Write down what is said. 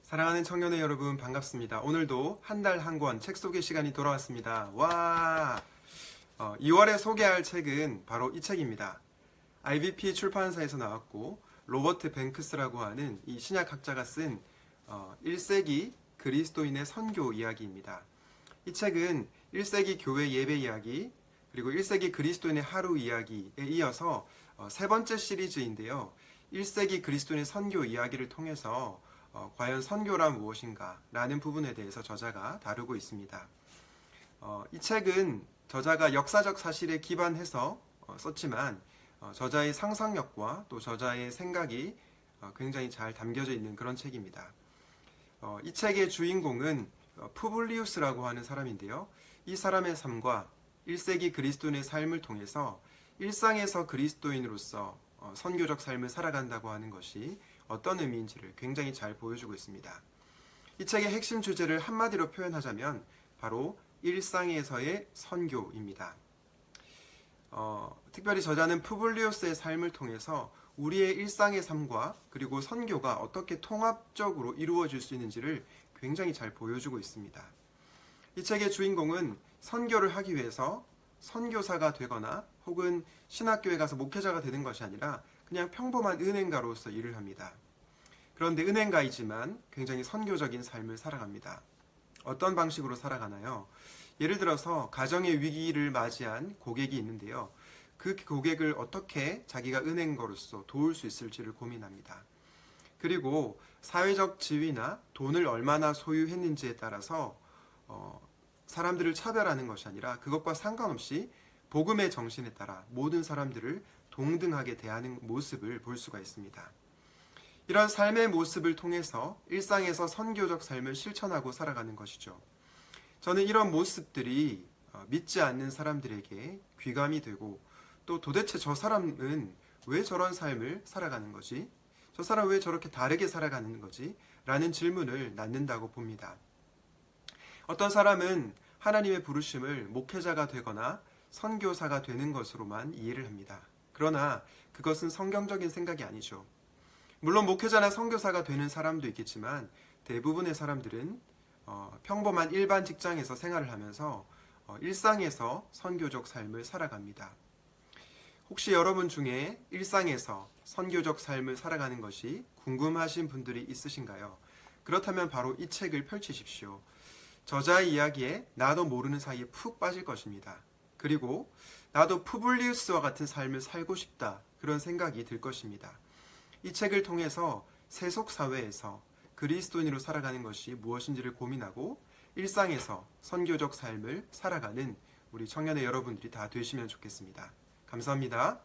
사랑하는 청년의 여러분 반갑습니다. 오늘도 한 달 한 권 책 소개 시간이 돌아왔습니다. 와! 2월에 소개할 책은 바로 이 책입니다. IVP 출판사에서 나왔고 로버트 뱅크스라고 하는 이 신약학자가 쓴 1세기 그리스도인의 선교 이야기입니다. 이 책은 1세기 교회 예배 이야기 그리고 1세기 그리스도인의 하루 이야기에 이어서 세 번째 시리즈인데요. 1세기 그리스도인의 선교 이야기를 통해서 과연 선교란 무엇인가 라는 부분에 대해서 저자가 다루고 있습니다. 이 책은 저자가 역사적 사실에 기반해서 썼지만 저자의 상상력과 또 저자의 생각이 굉장히 잘 담겨져 있는 그런 책입니다. 이 책의 주인공은 푸블리우스라고 하는 사람인데요. 이 사람의 삶과 1세기 그리스도인의 삶을 통해서 일상에서 그리스도인으로서 선교적 삶을 살아간다고 하는 것이 어떤 의미인지를 굉장히 잘 보여주고 있습니다. 이 책의 핵심 주제를 한마디로 표현하자면 바로 일상에서의 선교입니다. 특별히 저자는 푸블리우스의 삶을 통해서 우리의 일상의 삶과 그리고 선교가 어떻게 통합적으로 이루어질 수 있는지를 굉장히 잘 보여주고 있습니다. 이 책의 주인공은 선교를 하기 위해서 선교사가 되거나 혹은 신학교에 가서 목회자가 되는 것이 아니라 그냥 평범한 은행가로서 일을 합니다. 그런데 은행가이지만 굉장히 선교적인 삶을 살아갑니다. 어떤 방식으로 살아가나요? 예를 들어서 가정의 위기를 맞이한 고객이 있는데요. 그 고객을 어떻게 자기가 은행가로서 도울 수 있을지를 고민합니다. 그리고 사회적 지위나 돈을 얼마나 소유했는지에 따라서 사람들을 차별하는 것이 아니라 그것과 상관없이 복음의 정신에 따라 모든 사람들을 동등하게 대하는 모습을 볼 수가 있습니다. 이런 삶의 모습을 통해서 일상에서 선교적 삶을 실천하고 살아가는 것이죠. 저는 이런 모습들이 믿지 않는 사람들에게 귀감이 되고 또 도대체 저 사람은 왜 저런 삶을 살아가는 거지? 저 사람은 왜 저렇게 다르게 살아가는 거지? 라는 질문을 낳는다고 봅니다. 어떤 사람은 하나님의 부르심을 목회자가 되거나 선교사가 되는 것으로만 이해를 합니다. 그러나 그것은 성경적인 생각이 아니죠. 물론 목회자나 선교사가 되는 사람도 있겠지만 대부분의 사람들은 평범한 일반 직장에서 생활을 하면서 일상에서 선교적 삶을 살아갑니다. 혹시 여러분 중에 일상에서 선교적 삶을 살아가는 것이 궁금하신 분들이 있으신가요? 그렇다면 바로 이 책을 펼치십시오. 저자의 이야기에 나도 모르는 사이에 푹 빠질 것입니다. 그리고 나도 푸블리우스와 같은 삶을 살고 싶다 그런 생각이 들 것입니다. 이 책을 통해서 세속 사회에서 그리스도인으로 살아가는 것이 무엇인지를 고민하고 일상에서 선교적 삶을 살아가는 우리 청년의 여러분들이 다 되시면 좋겠습니다. 감사합니다.